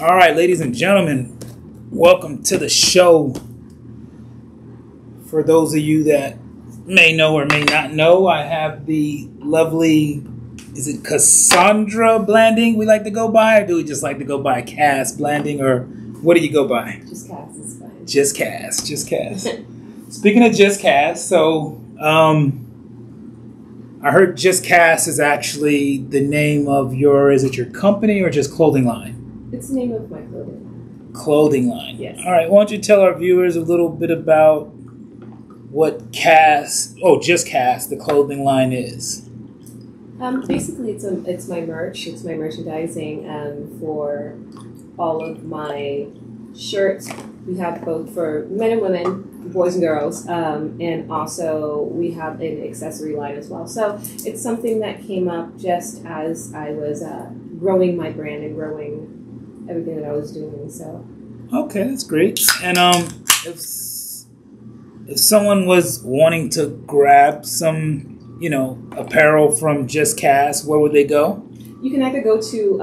All right, ladies and gentlemen, welcome to the show. For those of you that may know or may not know, I have the lovely, is it Cassandra Blanding we like to go by? Or do we just like to go by Cass Blanding? Or what do you go by? Just Cass is fine. Just Cass. Just Cass. Speaking of Just Cass, so I heard Just Cass is actually the name of your, is it your company or just clothing line? It's the name of my clothing line. Clothing line. Yes. All right. Why don't you tell our viewers a little bit about what Cass, Just Cass, the clothing line is? Basically, it's my merch. It's my merchandising for all of my shirts. We have both for men and women, boys and girls, and also we have an accessory line as well. So it's something that came up just as I was growing my brand and growing everything that I was doing. So okay, that's great. And if someone was wanting to grab some, apparel from Just Cass, where would they go? you can either go to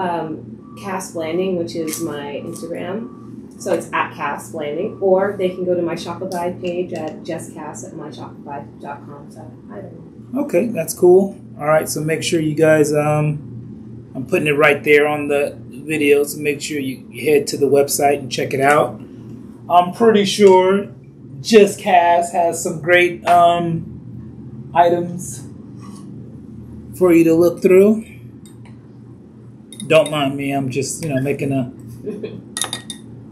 Cass Blanding, which is my Instagram. So it's at Cass Blanding, or they can go to my Shopify page at justcass@myshopify.com. So I don't know. Okay, that's cool. All right, so make sure you guys, I'm putting it right there on the video, so make sure you head to the website and check it out. I'm pretty sure Just Cass has some great items for you to look through. Don't mind me, I'm just, making a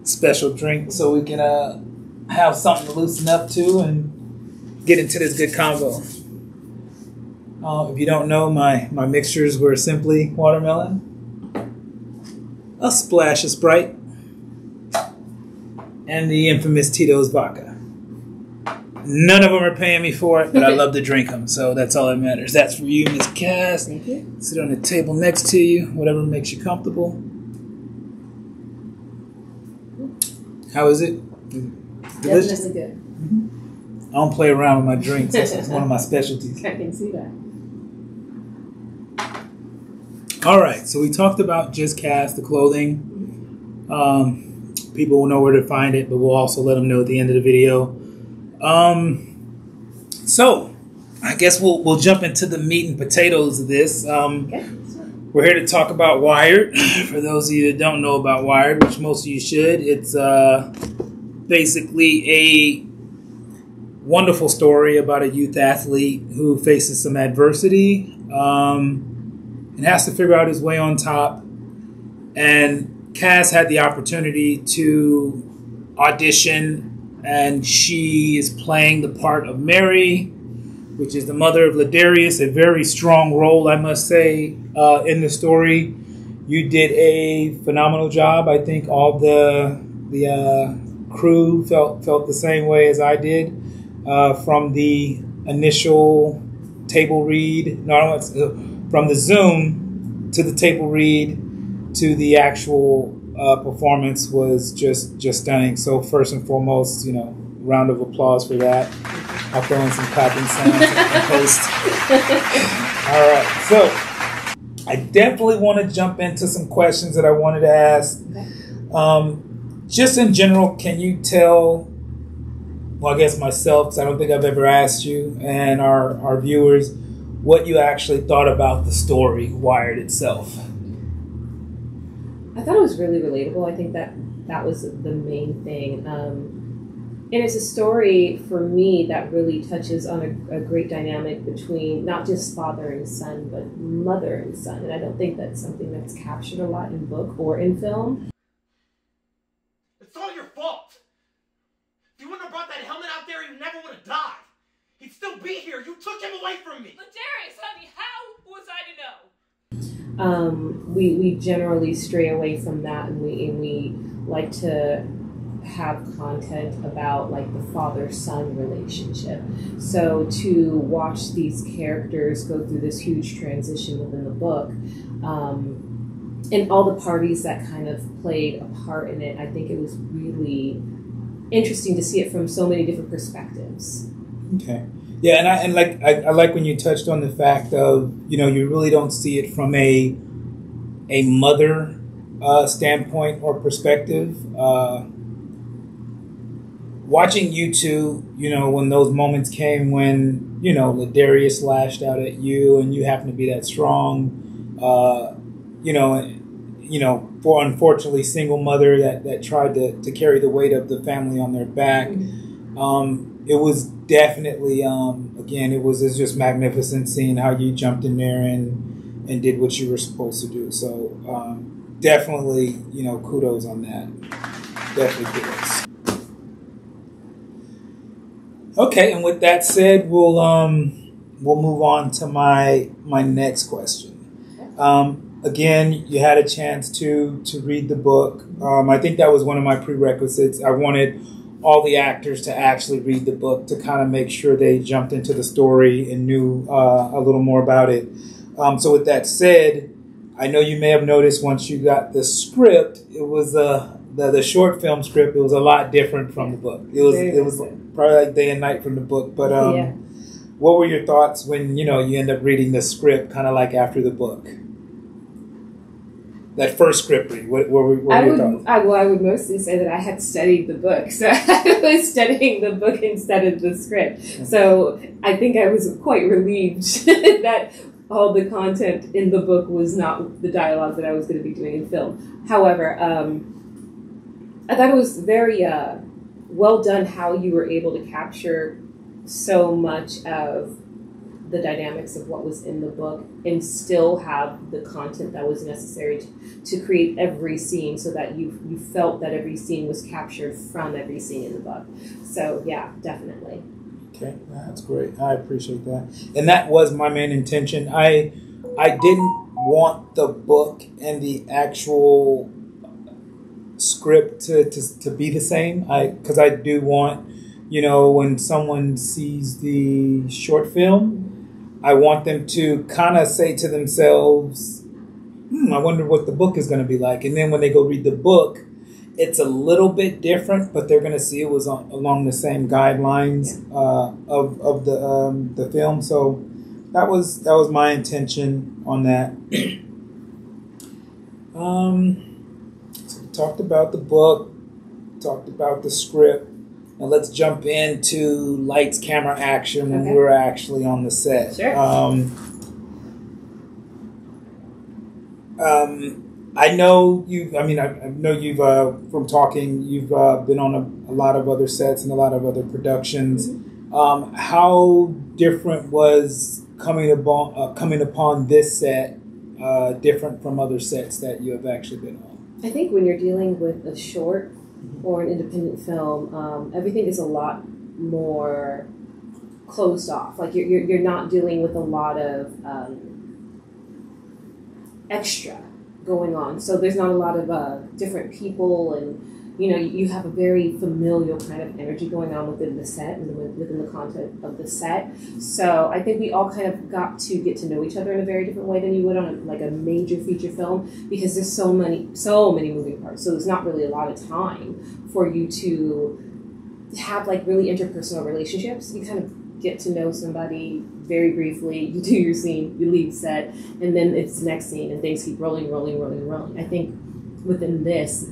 special drink so we can have something to loosen up to and get into this good convo. If you don't know, my mixtures were simply watermelon, a splash of Sprite, and the infamous Tito's vodka. None of them are paying me for it, but I love to drink them, so that's all that matters. That's for you, Miss Cass. Thank you. Sit on the table next to you, whatever makes you comfortable. How is it? Delicious? Definitely good. Mm-hmm. I don't play around with my drinks. It's one of my specialties. I can see that. All right, so we talked about Just Cass, the clothing. People will know where to find it, but we'll also let them know at the end of the video. So I guess we'll jump into the meat and potatoes of this. Okay. We're here to talk about Wired. For those of you that don't know about Wired, which most of you should, it's basically a wonderful story about a youth athlete who faces some adversity and has to figure out his way on top. And Cass had the opportunity to audition, and she is playing the part of Mary, which is the mother of Ladarius, a very strong role, I must say, in the story. You did a phenomenal job. I think all the crew felt the same way as I did, from the initial table read, from the Zoom to the table read to the actual performance was just stunning. So first and foremost, round of applause for that. I'll throw in some clapping sounds in post. All right, so I definitely want to jump into some questions that I wanted to ask. Okay. Just in general, can you tell, well, I guess myself, because I don't think I've ever asked you, and our viewers, what you actually thought about the story, Wired itself? I thought it was really relatable. I think that was the main thing. And it's a story, for me, that really touches on a great dynamic between not just father and son, but mother and son. And I don't think that's something that's captured a lot in book or in film. It's all your fault. If you wouldn't have brought that helmet out there, he never would have died. He'd still be here. You took him away from me. But Darius, honey, how was I to know? We generally stray away from that, and we like to have content about like the father-son relationship. So to watch these characters go through this huge transition within the book, and all the parties that kind of played a part in it, I think it was really interesting to see it from so many different perspectives. Okay. Yeah, and I like when you touched on the fact of, you really don't see it from a mother standpoint or perspective. Watching you two, when those moments came when, Ladarius lashed out at you and you happened to be that strong, for unfortunately single mother that tried to carry the weight of the family on their back. It was definitely, again, it was just magnificent seeing how you jumped in there and did what you were supposed to do. So definitely, kudos on that. Definitely kudos. Okay, and with that said, we'll move on to my next question. Again, you had a chance to read the book. I think that was one of my prerequisites. I wanted all the actors to actually read the book to kind of make sure they jumped into the story and knew a little more about it. So with that said, I know you may have noticed once you got the script, it was the short film script. It was a lot different from the book. It was probably like day and night from the book. But what were your thoughts when you end up reading the script, kind of like after the book? That first script read. What were your thoughts? I would mostly say that I had studied the book, so I was studying the book instead of the script. So I think I was quite relieved that all the content in the book was not the dialogue that I was going to be doing in film. However, I thought it was very well done how you were able to capture so much of the dynamics of what was in the book and still have the content that was necessary to create every scene so that you felt that every scene was captured from every scene in the book. So yeah, definitely. Okay, that's great. I appreciate that. And that was my main intention. I didn't want the book and the actual script to be the same. Because I do want, when someone sees the short film, I want them to kind of say to themselves, I wonder what the book is going to be like. And then when they go read the book, it's a little bit different, but they're going to see it was along the same guidelines of the film. So that was my intention on that. So we talked about the book, talked about the script. Now let's jump into lights, camera, action when we're actually on the set. Sure. I know you've. I know you've. From talking, you've been on a lot of other sets and a lot of other productions. Mm-hmm. How different was coming upon this set? Different from other sets that you have actually been on. I think when you're dealing with a short or an independent film, everything is a lot more closed off. Like you're not dealing with a lot of extra going on. So there's not a lot of different people, and you have a very familial kind of energy going on within the set and within the content of the set. So I think we all kind of got to get to know each other in a very different way than you would on a major feature film, because there's so many moving parts. So there's not really a lot of time for you to have really interpersonal relationships. You kind of get to know somebody very briefly, you do your scene, you leave set, and then it's the next scene and things keep rolling. I think within this,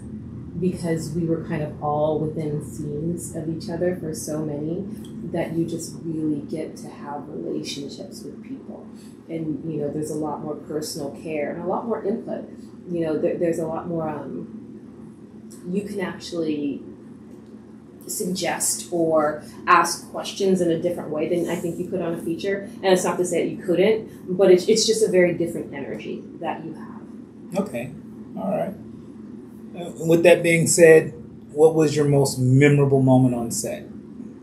because we were kind of all within scenes of each other for so many, that you just really get to have relationships with people. And, there's a lot more personal care and a lot more input. There's a lot more, you can actually suggest or ask questions in a different way than I think you could on a feature. And it's not to say that you couldn't, but it's just a very different energy that you have. Okay. All right. With that being said, what was your most memorable moment on set?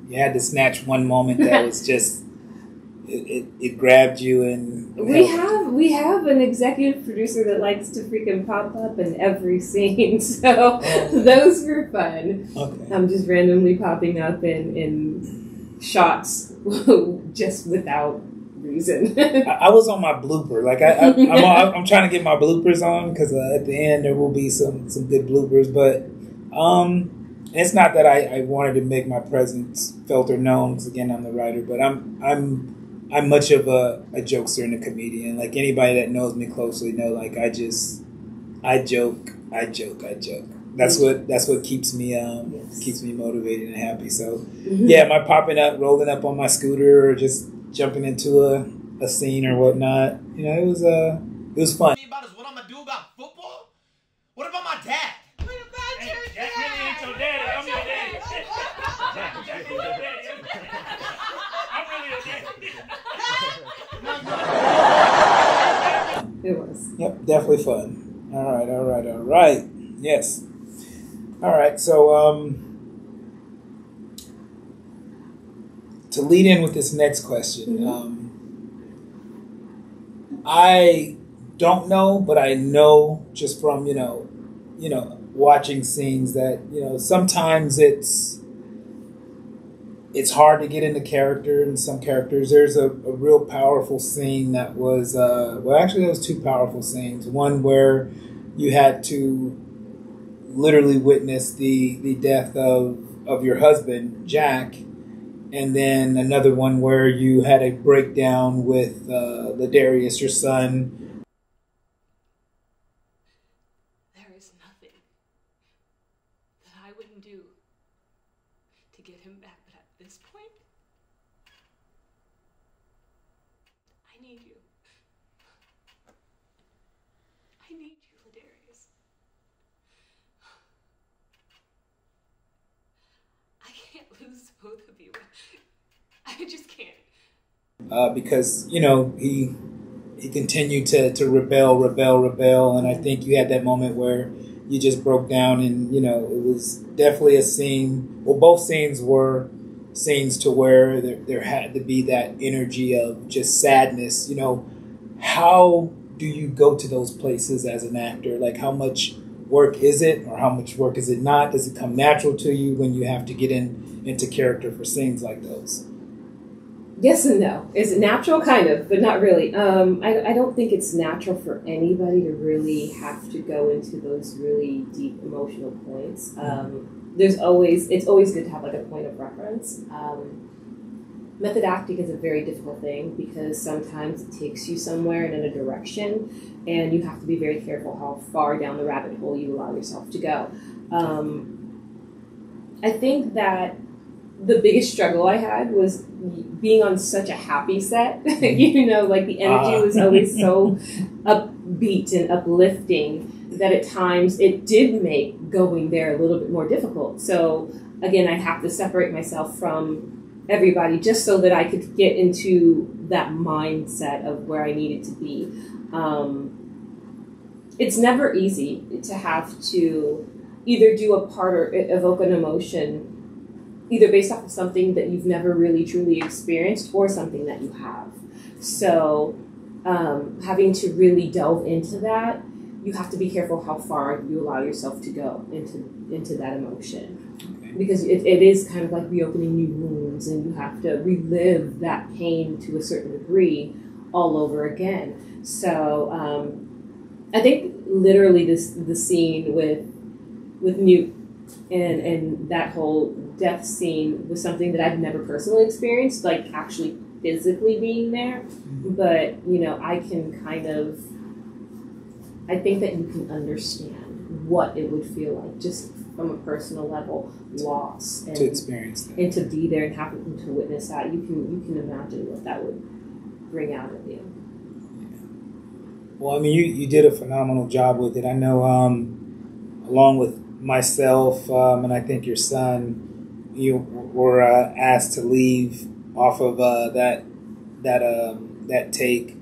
You had to snatch one moment that was just it grabbed you and we have an executive producer that likes to freaking pop up in every scene, so those were fun. Okay. I'm just randomly popping up in shots just without reason. I was on my blooper. I'm trying to get my bloopers on, because at the end there will be some good bloopers. But it's not that I wanted to make my presence felt or known, because again I'm the writer. But I'm much of a jokester and a comedian. Like anybody that knows me closely know. I joke I joke. That's what keeps me keeps me motivated and happy. So yeah, my popping up, rolling up on my scooter, or just jumping into a scene or whatnot. You know, it was fun. About is what I'm gonna do about football? What about my dad? What about your dad? That really ain't your daddy. I'm your daddy. Jack really your daddy. I'm really your daddy. It was. Yep, definitely fun. All right. Yes. All right. So to lead in with this next question, I don't know, but I know just from watching scenes that sometimes it's hard to get into character in some characters. There's a real powerful scene that was actually there was two powerful scenes. One where you had to literally witness the death of your husband, Jack, and then another one where you had a breakdown with Ladarius, your son. There is nothing that I wouldn't do to get him back, but at this point, I need you. I need you, Ladarius. I can't lose both of you. I just can't. Because he continued to rebel, and I think you had that moment where you just broke down, and it was definitely a scene. Well, both scenes were scenes to where there had to be that energy of just sadness. How do you go to those places as an actor? Like, how much work is it, or how much work is it not? Does it come natural to you when you have to get into character for scenes like those? Yes and no. Is it natural? Kind of, but not really. I don't think it's natural for anybody to really have to go into those really deep emotional points. It's always good to have like a point of reference. Method acting is a very difficult thing because sometimes it takes you somewhere and in a direction, and you have to be very careful how far down the rabbit hole you allow yourself to go. I think that the biggest struggle I had was being on such a happy set. Like the energy was always so upbeat and uplifting that at times it did make going there a little bit more difficult. So again, I have to separate myself from everybody just so that I could get into that mindset of where I needed to be. It's never easy to have to either do a part or evoke an emotion either based off of something that you've never really truly experienced or something that you have. So having to really delve into that, you have to be careful how far you allow yourself to go into that emotion. Okay. Because it is kind of like reopening new wounds, and you have to relive that pain to a certain degree all over again. So I think literally the scene with Newt and that whole death scene was something that I've never personally experienced, like actually physically being there. But I think that you can understand what it would feel like just from a personal level, loss, and to experience that, and to be there and happen to witness that. You can imagine what that would bring out of you. Yeah. Well, I mean, you did a phenomenal job with it. I know, along with myself and I think your son, you were asked to leave off of that take.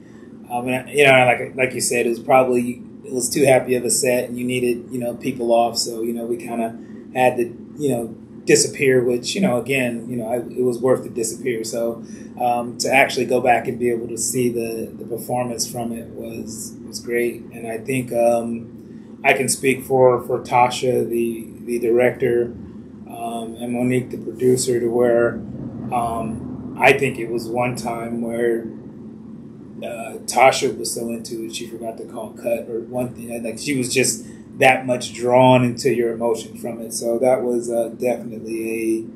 And like you said, it was too happy of a set, and you needed people off. So we kind of had to disappear, which it was worth to disappear. So to actually go back and be able to see the performance from it was great. And I think I can speak for Tasha, the director, and Monique, the producer, to where I think it was one time where Tasha was so into it she forgot to call cut, or one thing, like she was just that much drawn into your emotion from it. So that was definitely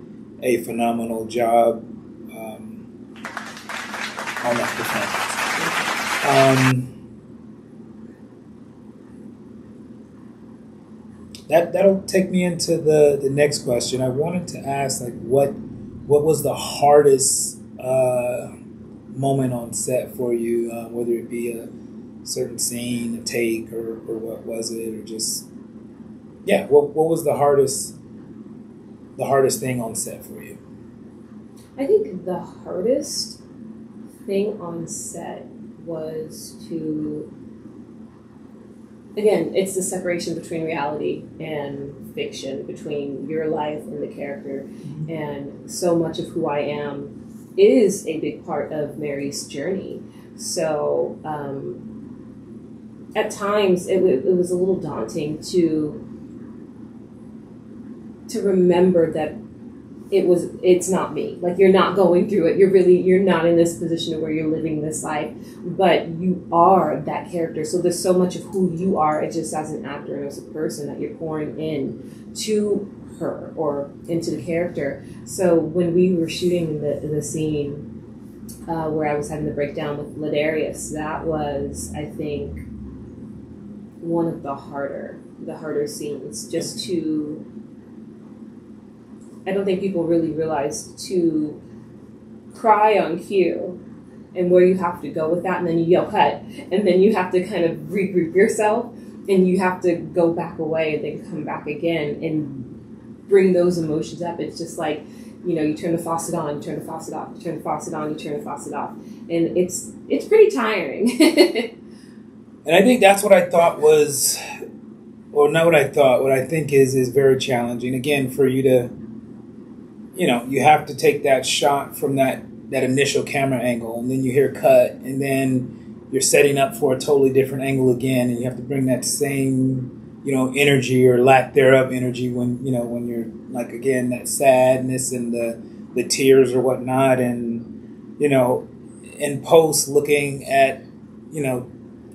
a phenomenal job on that performance. that'll take me into the next question. I wanted to ask, like, what was the hardest moment on set for you, whether it be a certain scene, a take, or what was it, or just what was the hardest thing on set for you? I think the hardest thing on set was to, again, it's the separation between reality and fiction, between your life and the character. And so much of who I am is a big part of Mary's journey. So at times it was a little daunting to remember that it's not me. Like, you're not going through it. You're not in this position where you're living this life, but you are that character. So there's so much of who you are, just as an actor and as a person, that you're pouring in to her or into the character. So when we were shooting the scene where I was having the breakdown with Ladarius, that was, I think, one of the harder scenes, just to, I don't think people really realize, to cry on cue and where you have to go with that, and then you yell cut, and then you have to kind of regroup yourself, and you have to go back away and then come back again and bring those emotions up. It's just like, you turn the faucet on, you turn the faucet off, you turn the faucet on, you turn the faucet off, and it's pretty tiring. And I think that's what I thought was, or not what I thought, what I think is very challenging. Again, for you to, you have to take that shot from that initial camera angle, and then you hear cut, and then you're setting up for a totally different angle again, and you have to bring that same, energy or lack thereof energy when you're, like, again, that sadness and the tears or whatnot, and, in post, looking at,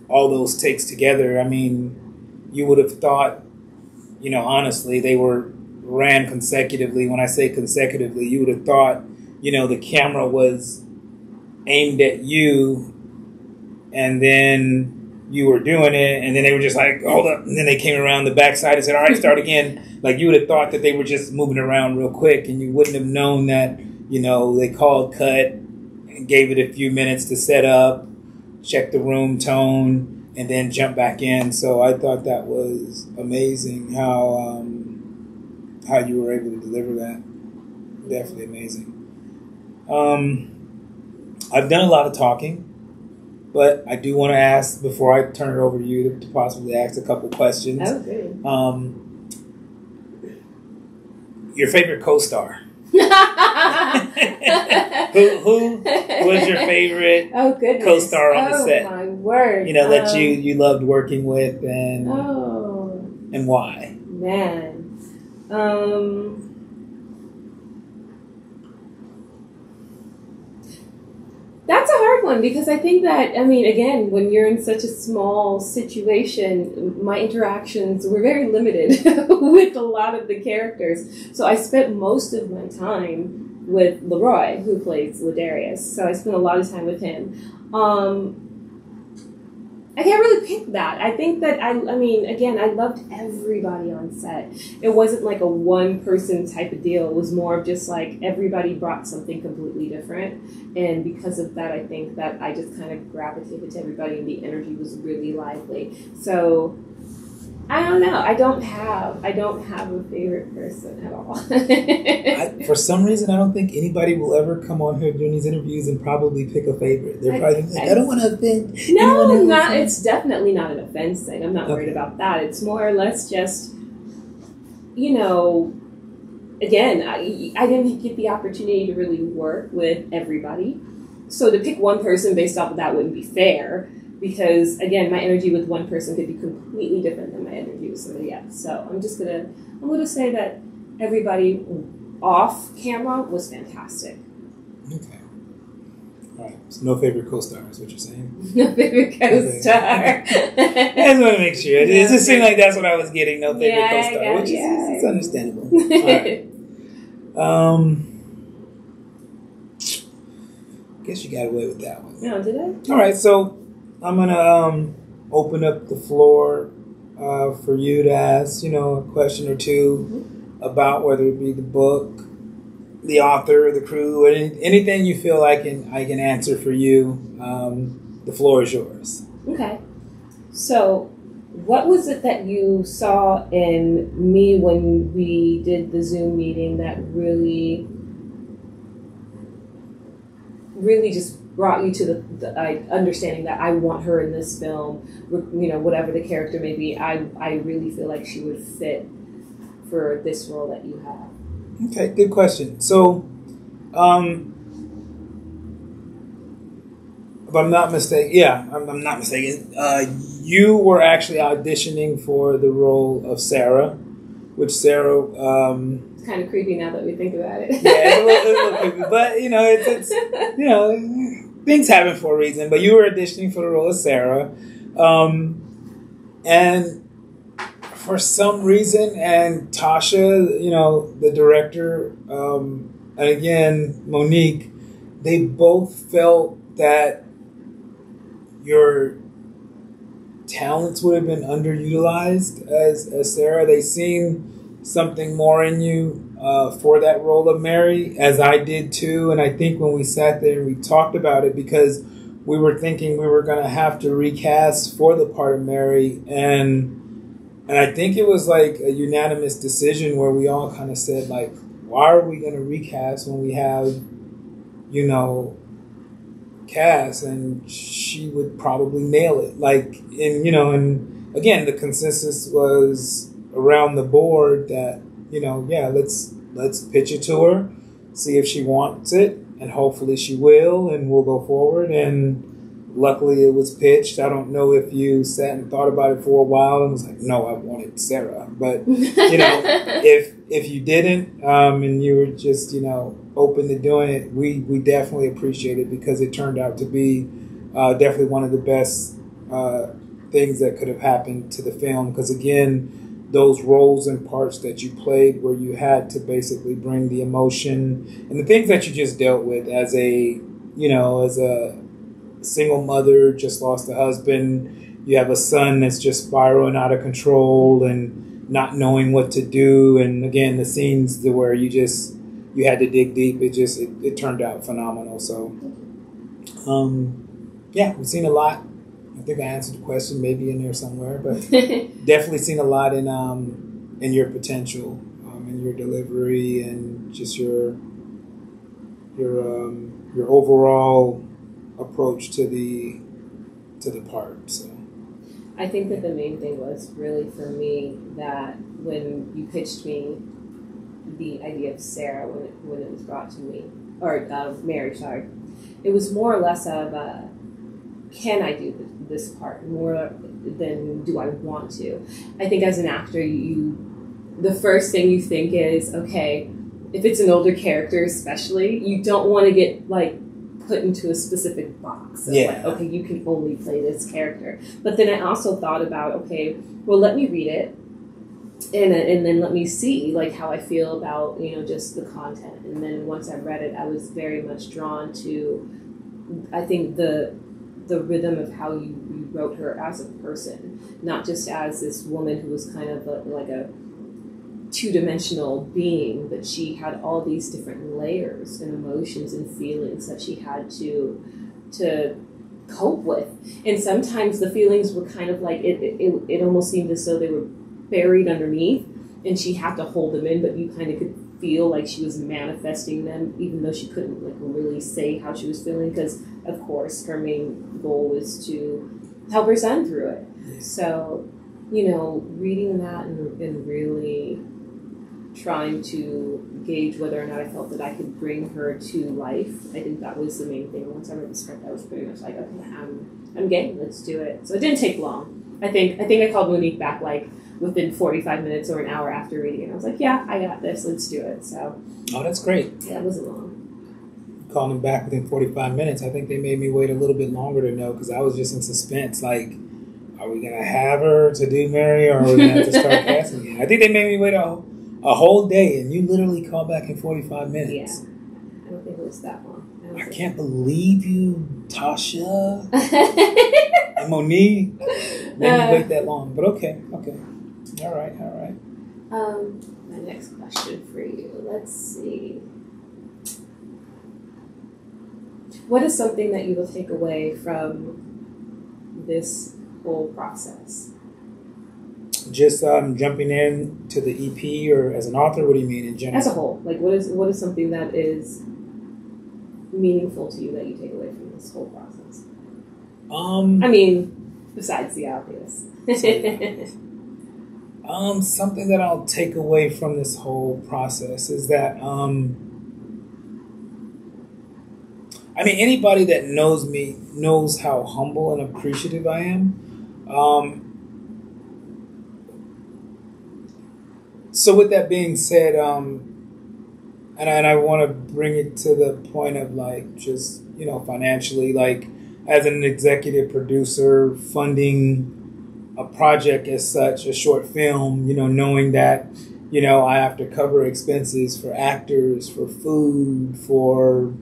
all those takes together. I mean, you would have thought, honestly, they ran consecutively. When I say consecutively, you would have thought, the camera was aimed at you, and then you were doing it, and then they were just like, hold up, and then they came around the backside and said, all right, start again. Like, you would have thought that they were just moving around real quick, and you wouldn't have known that, they called cut and gave it a few minutes to set up, check the room tone, and then jump back in. So I thought that was amazing how you were able to deliver that. Definitely amazing. I've done a lot of talking, but I do want to ask, before I turn it over to you, to possibly ask a couple questions. Okay. Your favorite co-star? Who was your favorite co-star on the set? Oh, my word. That you loved working with, and why? Man. That's a hard one, because I think that, again, when you're in such a small situation, my interactions were very limited with a lot of the characters. So I spent most of my time with Leroy, who plays Ladarius. So I spent a lot of time with him. I can't really pick that. I think that, again, I loved everybody on set. It wasn't like a one-person type of deal. It was more of just like everybody brought something completely different. And because of that, I think that I just kind of gravitated to everybody, and the energy was really lively. So, I don't know. I don't have a favorite person at all. For some reason, I don't think anybody will ever come on here during these interviews and probably pick a favorite. They're probably like, I don't want to offend. No, it's definitely not an offense thing. I'm not worried about that. It's more or less just, again, I didn't get the opportunity to really work with everybody. So to pick one person based off of that wouldn't be fair. Because, again, my energy with one person could be completely different than my energy with somebody else. So I'm going to say that everybody off camera was fantastic. Okay. All right. So no favorite co-star is what you're saying? No favorite co-star. I just want to make sure. It just seemed like that's what I was getting. No favorite co-star. Which is it's understandable. All right. I guess you got away with that one. No, did I? All right. So I'm going to open up the floor for you to ask, a question or two about whether it be the book, the author, the crew, or anything you feel I can answer for you. The floor is yours. Okay. So, what was it that you saw in me when we did the Zoom meeting that really just brought you to the understanding that I want her in this film, whatever the character may be, I really feel like she would fit for this role that you have? Okay, good question. So, if I'm not mistaken, I'm not mistaken, you were actually auditioning for the role of Sarah, which Sarah... it's kind of creepy now that we think about it. Yeah, it's a little creepy, but, it's things happen for a reason. But you were auditioning for the role of Sarah. And for some reason, and Tasha, the director, and again, Monique, they both felt that your talents would have been underutilized as Sarah. They seen something more in you for that role of Mary, as I did too. And I think when we sat there and we talked about it, because we were thinking we were going to have to recast for the part of Mary, and I think it was like a unanimous decision where we all kind of said, like, why are we going to recast when we have, Cass, and she would probably nail it. Like, and again, the consensus was around the board that, let's pitch it to her, see if she wants it, and hopefully she will, and we'll go forward. And luckily it was pitched. I don't know if you sat and thought about it for a while and was like, no, I wanted Sarah. But, if you didn't, and you were just, open to doing it, we definitely appreciate it, because it turned out to be definitely one of the best things that could have happened to the film. Because again, those roles and parts that you played where you had to basically bring the emotion and the things that you just dealt with as a single mother, just lost a husband, you have a son that's just spiraling out of control and not knowing what to do. And again, the scenes where you had to dig deep, it turned out phenomenal. So, we've seen a lot. I think I answered the question maybe in there somewhere, but definitely seen a lot in your potential, in your delivery, and just your overall approach to the part. So I think that the main thing was really for me that when you pitched me the idea of Sarah, when it was brought to me, or Mary, sorry, it was more or less of can I do this part more than do I want to. I think as an actor, the first thing you think is, okay, if it's an older character especially, you don't want to get put into a specific box. Okay, you can only play this character. But then I also thought about, okay, well, let me read it, and then let me see how I feel about just the content. And then once I read it, I was very much drawn to, I think, the rhythm of how you wrote her as a person, not just as this woman who was kind of like a two-dimensional being, but she had all these different layers and emotions and feelings that she had to cope with. And sometimes the feelings were kind of it almost seemed as though they were buried underneath, and she had to hold them in, but you kind of could feel like she was manifesting them, even though she couldn't really say how she was feeling, because of course her main goal was to help her son through it. So reading that and really trying to gauge whether or not I felt that I could bring her to life, I think that was the main thing. Once I read the script, I was pretty much like, okay, I'm game, let's do it. So it didn't take long. I think I called Monique back within 45 minutes or an hour after reading it. I was like, yeah, I got this, let's do it. So that's great. Yeah, it wasn't long. Calling them back within 45 minutes. I think they made me wait a little bit longer to know, because I was just in suspense. Are we going to have her to do Mary, or are we going to have to start casting again? I think they made me wait a whole day, and you literally called back in 45 minutes. Yeah. I don't think it was that long. I I can't believe you, Tasha. And Monique. Didn't wait that long, but okay. All right. My next question for you. Let's see. What is something that you will take away from this whole process? Just jumping in to the EP or as an author. What do you mean in general? As a whole, like what is something that is meaningful to you that you take away from this whole process? I mean, besides the obvious. Something that I'll take away from this whole process is that anybody that knows me knows how humble and appreciative I am. So with that being said, and I want to bring it to the point of like just, financially, like as an executive producer, funding a project as such, a short film, knowing that, I have to cover expenses for actors, for food, for,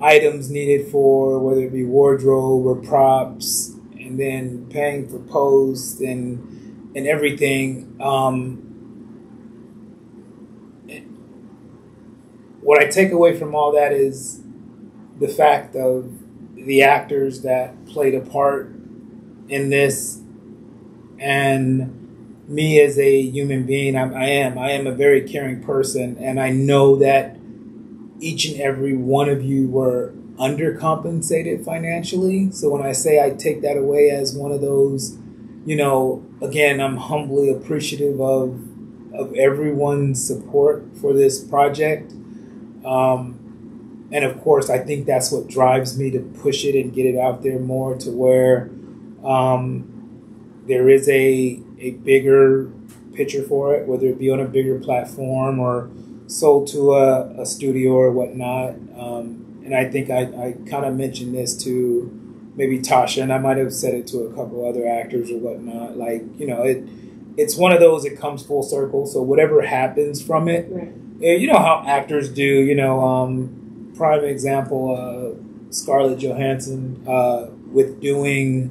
items needed for whether it be wardrobe or props, and then paying for post and everything. What I take away from all that is the fact of the actors that played a part in this, and me as a human being. I am a very caring person, and I know that each and every one of you were undercompensated financially. So when I say I take that away as one of those, again, I'm humbly appreciative of everyone's support for this project. And of course, I think that's what drives me to push it and get it out there more to where there is a bigger picture for it, whether it be on a bigger platform or sold to a studio or whatnot. And I think I kind of mentioned this to maybe Tasha, and I might have said it to a couple other actors or whatnot. Like, it's one of those, it comes full circle. So whatever happens from it, Right. You know how actors do, prime example, Scarlett Johansson with doing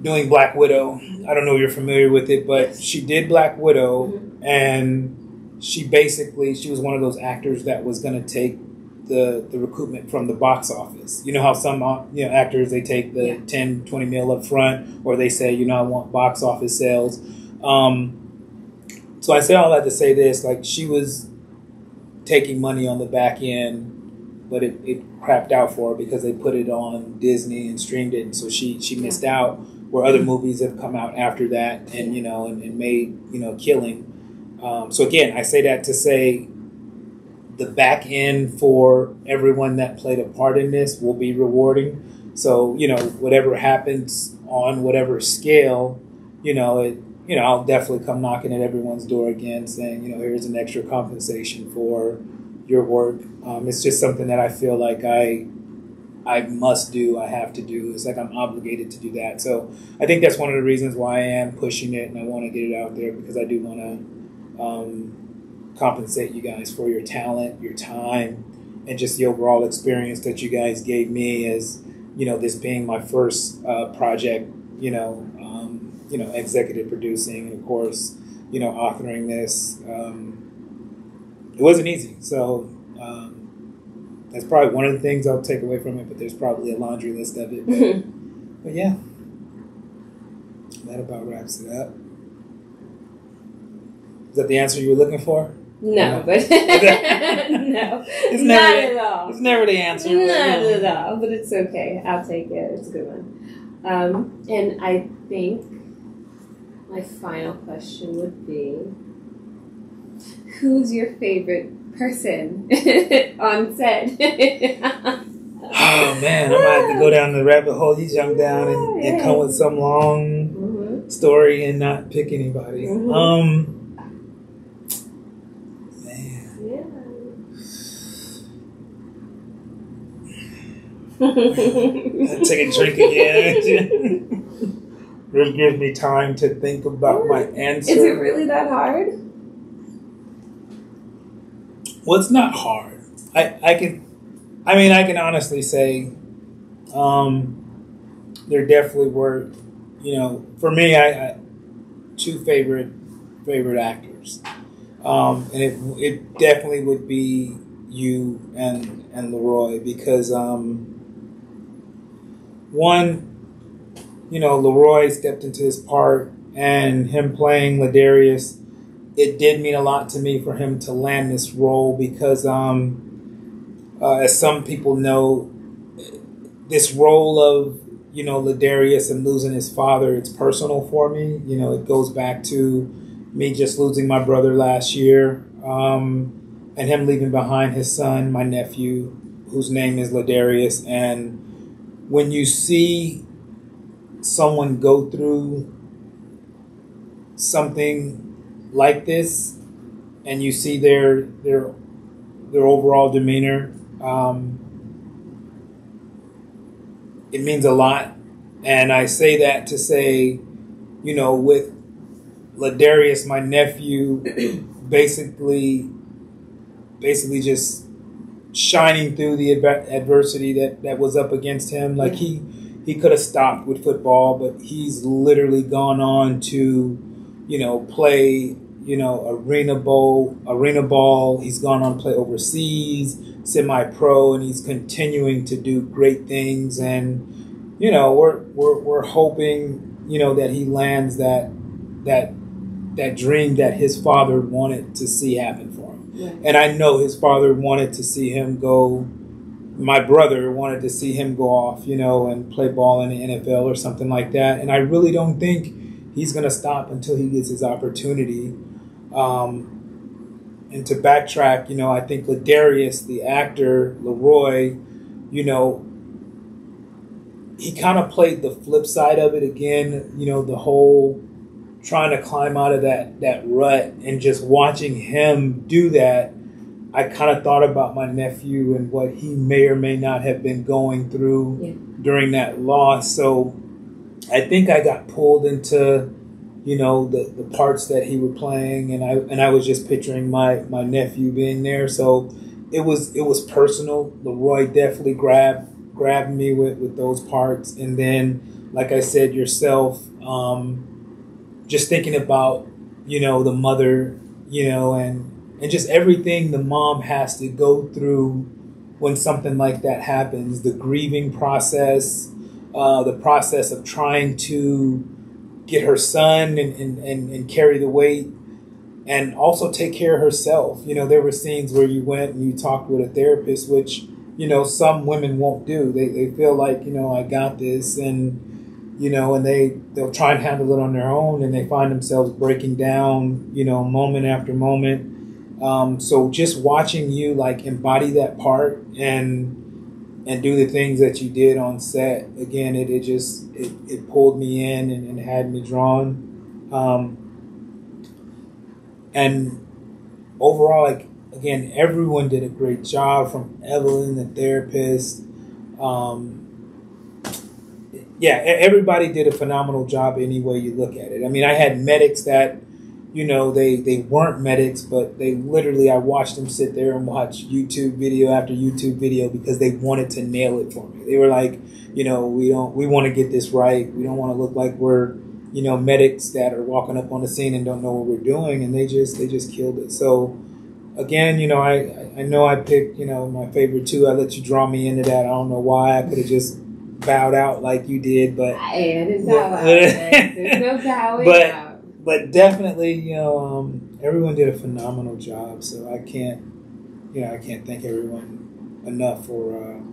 Black Widow. I don't know if you're familiar with it, but she did Black Widow, Mm-hmm. and she was one of those actors that was going to take the recoupment from the box office. You know how some actors, they take the 10, 20 mil up front, or they say, I want box office sales. So I say all that to say this, like, she was taking money on the back end, but it crapped out for her because they put it on Disney and streamed it, and so she missed out where other movies have come out after that and and made killing. So again, I say that to say the back end for everyone that played a part in this will be rewarding. So whatever happens on whatever scale, I'll definitely come knocking at everyone's door again, saying here's an extra compensation for your work. It's just something that I feel like I must do, I have to do. It's like I'm obligated to do that. So I think that's one of the reasons why I am pushing it, and I want to get it out there, because I do want to compensate you guys for your talent, your time, and just the overall experience that you guys gave me as, this being my first project, executive producing, and of course, authoring this. It wasn't easy. So that's probably one of the things I'll take away from it, but there's probably a laundry list of it. But yeah, that about wraps it up. Is that the answer you were looking for? No, but no, It's not never, at all. It's never the answer. Not at all, but it's okay. I'll take it. It's a good one. And I think my final question would be, who's your favorite person on set? Oh man, I might have to go down the rabbit hole you jump down and come with some long story and not pick anybody. Take a drink again. This gives me time to think about my answer. Is it really that hard? Well, it's not hard. I can I mean, I can honestly say there definitely were, for me, I two favorite actors, and it definitely would be you and Leroy because one, Leroy stepped into his part, and him playing Ladarius, it did mean a lot to me for him to land this role because, as some people know, this role of Ladarius and losing his father, it's personal for me. It goes back to me just losing my brother last year, and him leaving behind his son, my nephew, whose name is Ladarius. And when you see someone go through something like this, and you see their overall demeanor, it means a lot. And I say that to say, with Ladarius, my nephew, basically just shining through the adversity that was up against him. Like he could have stopped with football, but he's literally gone on to, play, arena ball. He's gone on to play overseas, semi-pro, and he's continuing to do great things. And we're hoping that he lands that dream that his father wanted to see happen for him. Yeah. And I know his father wanted to see him go. My brother wanted to see him go off, and play ball in the NFL or something like that. And I really don't think he's going to stop until he gets his opportunity. And to backtrack, I think Ladarius, the actor, Leroy, he kind of played the flip side of it again, the whole trying to climb out of that rut, and just watching him do that, I kind of thought about my nephew and what he may or may not have been going through during that loss. So I think I got pulled into, the parts that he was playing, and I was just picturing my nephew being there. So it was personal. Leroy definitely grabbed me with those parts. And then, like I said, yourself, just thinking about, the mother, and just everything the mom has to go through when something like that happens, the grieving process, the process of trying to get her son and carry the weight, and also take care of herself. There were scenes where you went and you talked with a therapist, which, some women won't do. They feel like, I got this, and and they'll try and handle it on their own, and they find themselves breaking down, moment after moment. So just watching you embody that part and do the things that you did on set, again, it pulled me in and had me drawn. And overall, again, everyone did a great job, from Evelyn, the therapist. Everybody did a phenomenal job any way you look at it. I mean, I had medics that, they weren't medics, but I watched them sit there and watch YouTube video after YouTube video because they wanted to nail it for me. They were like, we want to get this right. We don't want to look like we're, medics that are walking up on the scene and don't know what we're doing. And they just killed it. So again, I know I picked, my favorite two. I let you draw me into that. I don't know why. I could have just bowed out like you did, but I didn't bow out. There's no bowing out. But definitely, everyone did a phenomenal job. So I can't thank everyone enough for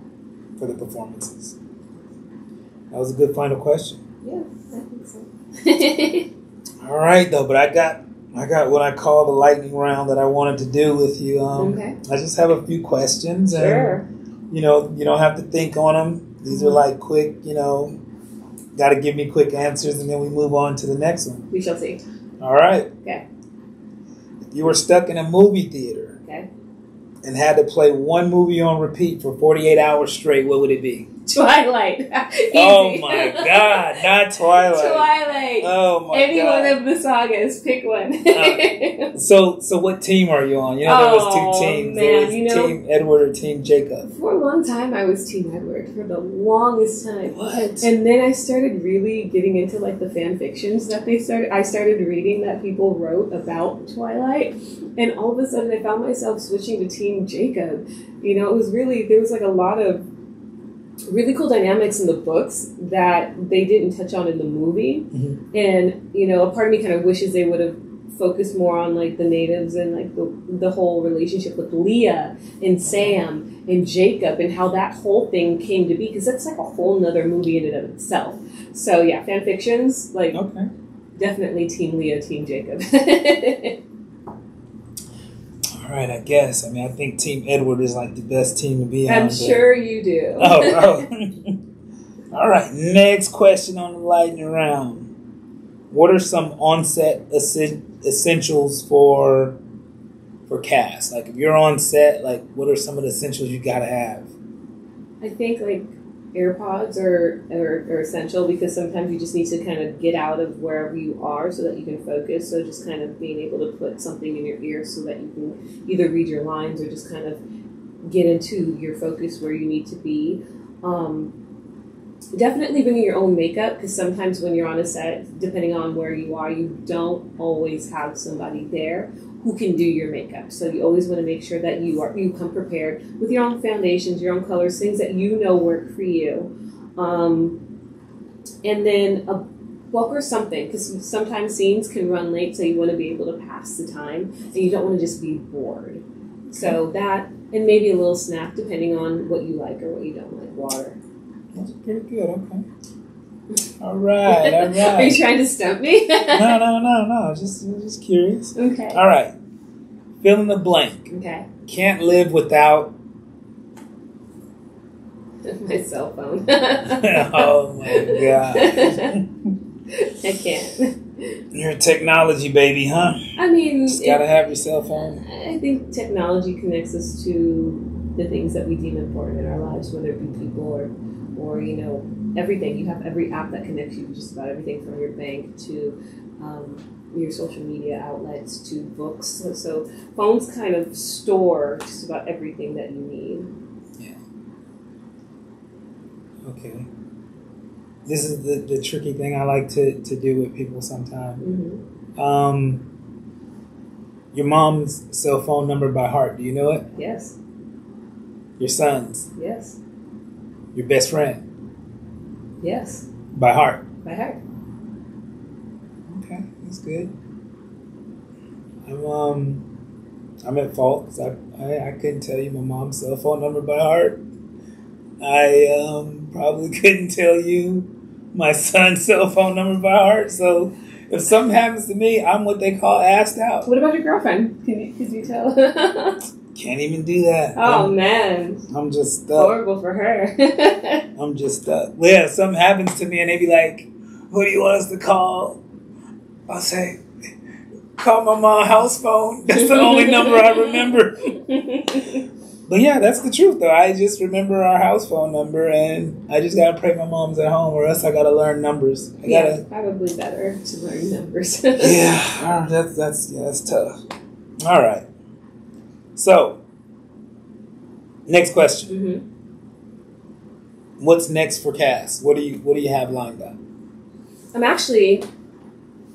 the performances. That was a good final question. Yeah, I think so. All right, though, but I got what I call the lightning round that I wanted to do with you. Okay. I just have a few questions. Sure. And, you don't have to think on them. These are quick, got to give me quick answers, and then we move on to the next one. We shall see. All right. Okay. If you were stuck in a movie theater and had to play one movie on repeat for 48 hours straight, what would it be? Twilight. Oh, my God. Not Twilight. Twilight. Oh, my Any God. one of the sagas. Pick one. So what team are you on? You know, there was two teams. Man, There was Team Edward or Team Jacob. For a long time, I was Team Edward for the longest time. What? And then I started really getting into like the fan fictions that I started reading that people wrote about Twilight, and all of a sudden I found myself switching to Team Jacob. You know, there was like a lot of really cool dynamics in the books that they didn't touch on in the movie. Mm-hmm. And, you know, a part of me kind of wishes they would have focused more on like the natives and like the whole relationship with Leah and Sam and Jacob and how that whole thing came to be, because that's like a whole nother movie in and of itself. So yeah, fan fictions, like definitely Team Leah, Team Jacob. All right, I guess. I mean, I think Team Edward is like the best team to be on. I'm sure you do. Oh. All right, next question on the lightning round. What are some on-set essentials for cast? Like, if you're on set, like, what are some of the essentials you gotta have? I think like AirPods are essential, because sometimes you just need to kind of get out of wherever you are so that you can focus. So just kind of being able to put something in your ear so that you can either read your lines or just kind of get into your focus where you need to be. Definitely bringing your own makeup, because sometimes when you're on a set, depending on where you are, you don't always have somebody there who can do your makeup. So you always want to make sure that you come prepared with your own foundations, your own colors, things that you know work for you. And then a book or something, because sometimes scenes can run late, so you want to be able to pass the time, and you don't want to just be bored. So that, and maybe a little snack depending on what you like or what you don't like. Water. That's pretty good. Okay. All right. Are you trying to stump me? No. Just curious. Okay. All right. Fill in the blank. Okay. Can't live without. My cell phone. Oh my god. I can't. You're a technology baby, huh? I mean, just gotta have your cell phone. I think technology connects us to the things that we deem important in our lives, whether it be people or you know, everything. You have every app that connects you to just about everything, from your bank to your social media outlets to books. So phones kind of store just about everything that you need. Yeah. Okay. This is the tricky thing I like to do with people sometimes. Mm-hmm. Your mom's cell phone number by heart, do you know it? Yes. Your son's? Yes. Your best friend? Yes. By heart? By heart. Okay, that's good. I'm at fault because I couldn't tell you my mom's cell phone number by heart. I probably couldn't tell you my son's cell phone number by heart. So if something happens to me, I'm what they call assed out. What about your girlfriend? Could you tell? Can't even do that. Oh, man. I'm just stuck. Horrible for her. I'm just stuck. Yeah, something happens to me and they be like, who do you want us to call? I'll say, call my mom's house phone. That's the only number I remember. But yeah, that's the truth though. I just remember our house phone number, and I just gotta pray my mom's at home, or else I gotta learn numbers. Yeah, probably better to learn numbers. Yeah, that's tough. All right. So, next question. Mm-hmm. What's next for Cass? What do you have lined up? I'm actually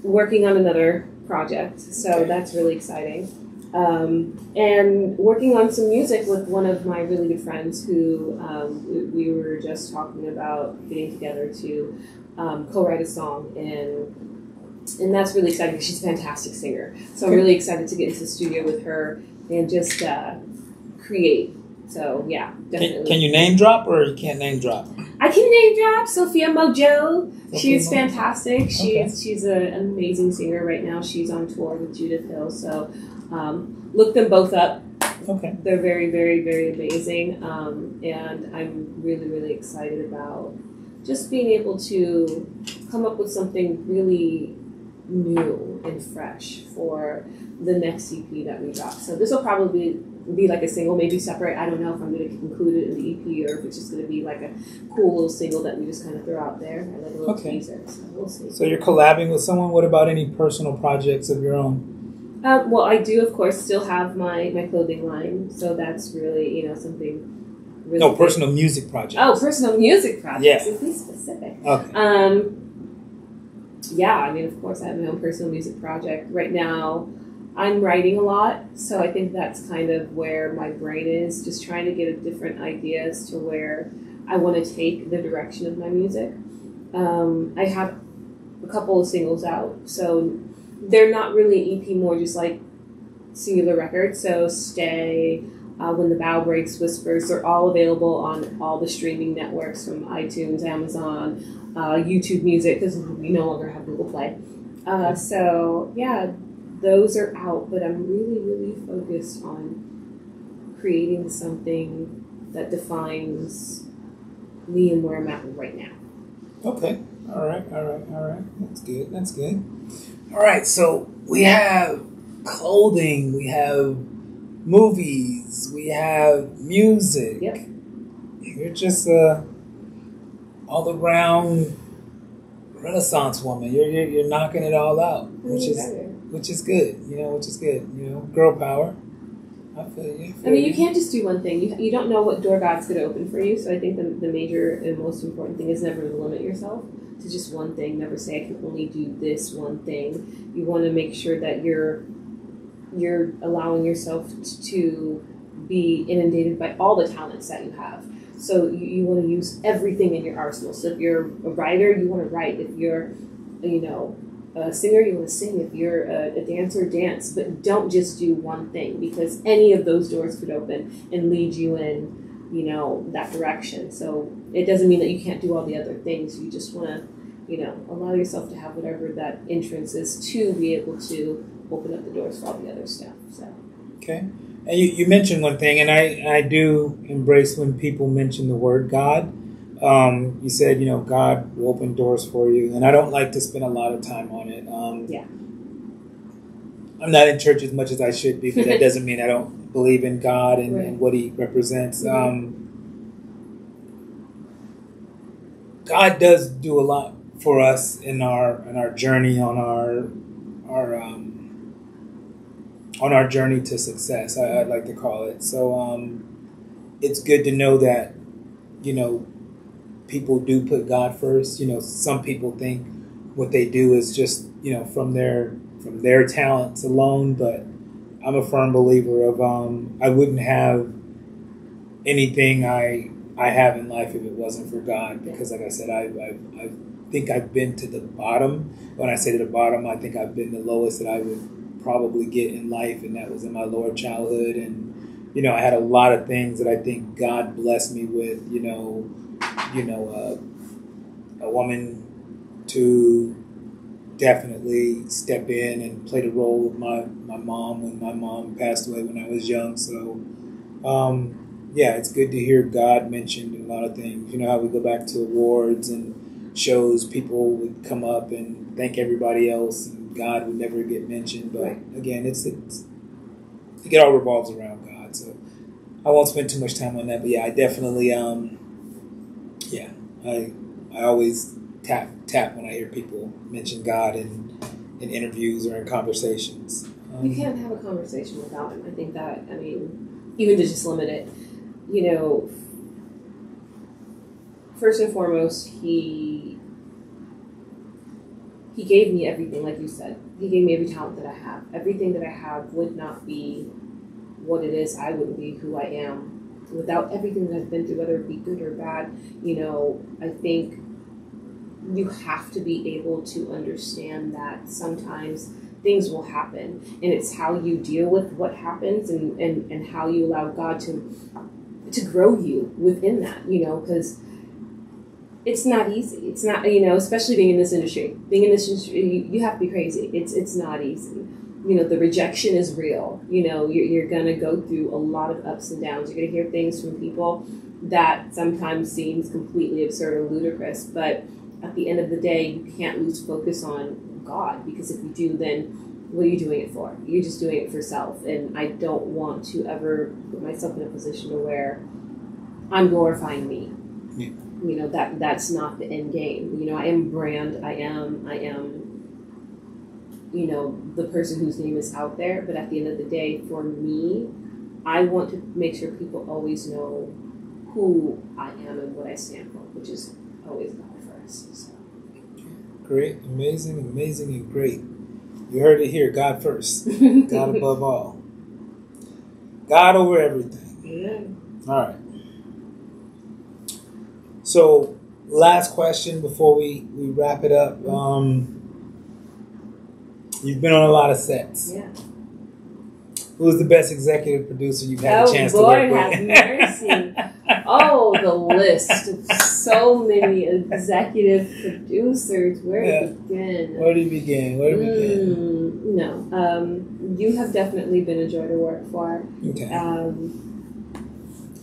working on another project, so that's really exciting. And working on some music with one of my really good friends who we were just talking about getting together to co-write a song, and that's really exciting because she's a fantastic singer. So I'm really excited to get into the studio with her and just create. So yeah, definitely. Can you name drop, or you can't name drop? I can name drop Sophia Mojo. She's Mojo. Fantastic. She's an amazing singer right now. She's on tour with Judith Hill. So look them both up. Okay. They're very, very, very amazing. And I'm really, really excited about just being able to come up with something really new and fresh for the next EP that we drop. So this will probably be like a single, maybe separate. I don't know if I'm going to include it in the EP or if it's just going to be like a cool little single that we just kind of throw out there, or like a little teaser. So we'll see. So you're collabing with someone. What about any personal projects of your own? Well, I do, of course, still have my clothing line, so that's really, something really No, big. personal music projects. Oh, personal music projects. Yeah. So be specific. Okay. Yeah, I mean, of course, I have my own personal music project. Right now, I'm writing a lot, so I think that's kind of where my brain is, just trying to get a different ideas to where I want to take the direction of my music. I have a couple of singles out, so they're not really EP, more just like singular records. So Stay, When the Bow Breaks, Whispers, they're all available on all the streaming networks from iTunes, Amazon, YouTube Music, because we no longer have Google Play. So yeah, those are out, but I'm really, really focused on creating something that defines me and where I'm at right now. Okay. All right. That's good. All right. So we have clothing, we have movies, we have music. Yep. You're just all around Renaissance woman. You're knocking it all out, which is good. Which is good. Girl power. I feel you. I mean, you can't just do one thing. You don't know what door God's going to open for you. So I think the major and most important thing is never to limit yourself to just one thing. Never say I can only do this one thing. You want to make sure that you're allowing yourself to be inundated by all the talents that you have. So you want to use everything in your arsenal. So if you're a writer, you want to write. If you're, a singer, you want to sing. If you're a dancer, dance. But don't just do one thing, because any of those doors could open and lead you in, that direction. So it doesn't mean that you can't do all the other things. You just want to, allow yourself to have whatever that entrance is to be able to open up the doors for all the other stuff. So. Okay. And you mentioned one thing, and I do embrace when people mention the word God. You said, God will open doors for you, and I don't like to spend a lot of time on it. Yeah. I'm not in church as much as I should be, but that doesn't mean I don't believe in God and, Right. and what He represents. Mm-hmm. God does do a lot for us in our journey on our journey to success. I'd like to call it. So it's good to know that people do put God first. Some people think what they do is just from their talents alone, but I'm a firm believer of I wouldn't have anything I have in life if it wasn't for God, because like I said, I think I've been to the bottom. When I say to the bottom, I think I've been the lowest that I would probably get in life, and that was in my lower childhood. And I had a lot of things that I think God blessed me with. A woman to definitely step in and play the role of my mom when my mom passed away when I was young. So it's good to hear God mentioned in a lot of things. How we go back to awards and shows, people would come up and thank everybody else, and God would never get mentioned. But again, it all revolves around God. So I won't spend too much time on that. But yeah, I definitely I always tap when I hear people mention God in interviews or in conversations. You can't have a conversation without him. I think that, even to just limit it, first and foremost, he gave me everything, like you said. He gave me every talent that I have. Everything that I have would not be what it is. I wouldn't be who I am without everything that I've been through, whether it be good or bad. I think you have to be able to understand that sometimes things will happen, and it's how you deal with what happens and how you allow God to grow you within that, because it's not easy. It's not, especially being in this industry. Being in this industry, you have to be crazy. It's not easy. The rejection is real. You're going to go through a lot of ups and downs. You're going to hear things from people that sometimes seems completely absurd or ludicrous, but at the end of the day, you can't lose focus on God, because if you do, then what are you doing it for? You're just doing it for self. And I don't want to ever put myself in a position to where I'm glorifying me. Yeah. That's not the end game. I am brand. I am you know, the person whose name is out there. But at the end of the day, for me, I want to make sure people always know who I am and what I stand for, which is always God first. So. Great, amazing, and great. You heard it here. God first. God above all. God over everything. Yeah. All right. So, last question before we wrap it up. You've been on a lot of sets. Yeah. Who's the best executive producer you've had a chance to work with? Oh, Lord have mercy. Oh, the list of so many executive producers. Where to begin? Where do you begin? No. You have definitely been a joy to work for. Okay.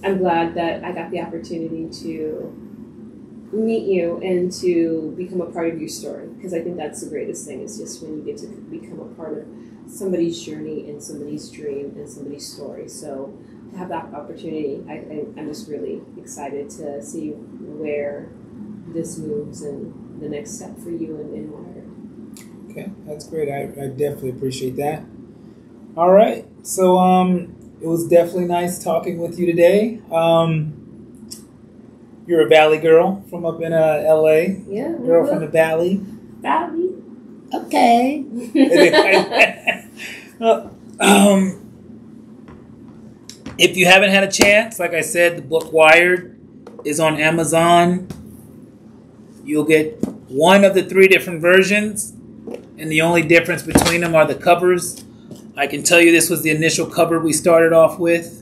I'm glad that I got the opportunity to meet you and to become a part of your story, because I think that's the greatest thing, is just when you get to become a part of somebody's journey and somebody's dream and somebody's story. So to have that opportunity, I'm just really excited to see where this moves and the next step for you and Wired. Okay, that's great. I definitely appreciate that. All right. So it was definitely nice talking with you today. You're a Valley girl from up in LA. Yeah. Girl from the Valley. Valley. Okay. If you haven't had a chance, like I said, the book Wired is on Amazon. You'll get one of the 3 different versions, and the only difference between them are the covers. I can tell you this was the initial cover we started off with.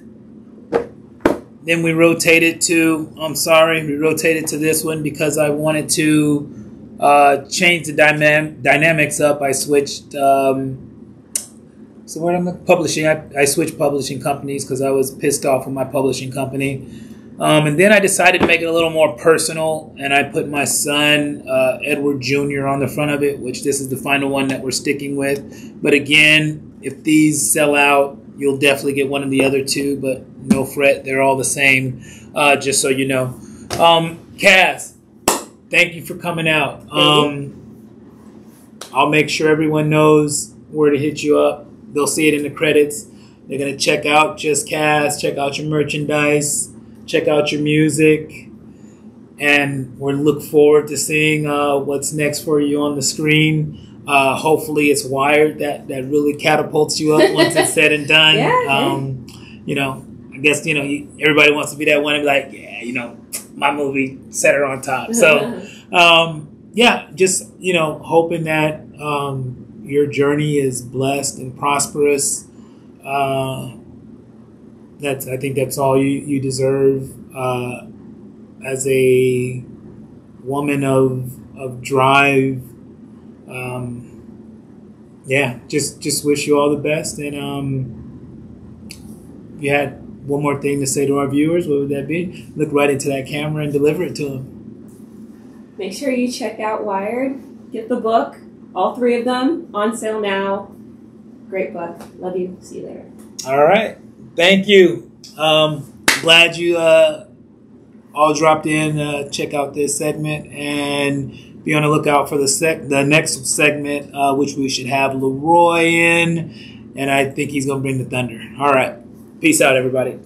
Then we rotated to this one because I wanted to change the dynamics up. I switched. So what I'm publishing, I switched publishing companies because I was pissed off with my publishing company. And then I decided to make it a little more personal, and I put my son, Edward Jr., on the front of it, which this is the final one that we're sticking with. But again, if these sell out, you'll definitely get one of the other 2, but no fret, they're all the same, just so you know. Cass, thank you for coming out. I'll make sure everyone knows where to hit you up. They'll see it in the credits. They're going to check out Just Cass, check out your merchandise, check out your music, and we'll look forward to seeing what's next for you on the screen. Hopefully it's Wired that really catapults you up once it's said and done. You know, I guess, everybody wants to be that one and be like, yeah, my movie set her on top. So, just, hoping that your journey is blessed and prosperous. I think that's all you deserve as a woman of drive. Just wish you all the best. And if you had one more thing to say to our viewers, what would that be? Look right into that camera and deliver it to them. Make sure you check out Wired. Get the book. All 3 of them on sale now. Great book. Love you. See you later. All right. Thank you. Glad you all dropped in. Check out this segment and be on the lookout for the next segment, which we should have Leroy in, and I think he's going to bring the thunder. All right. Peace out, everybody.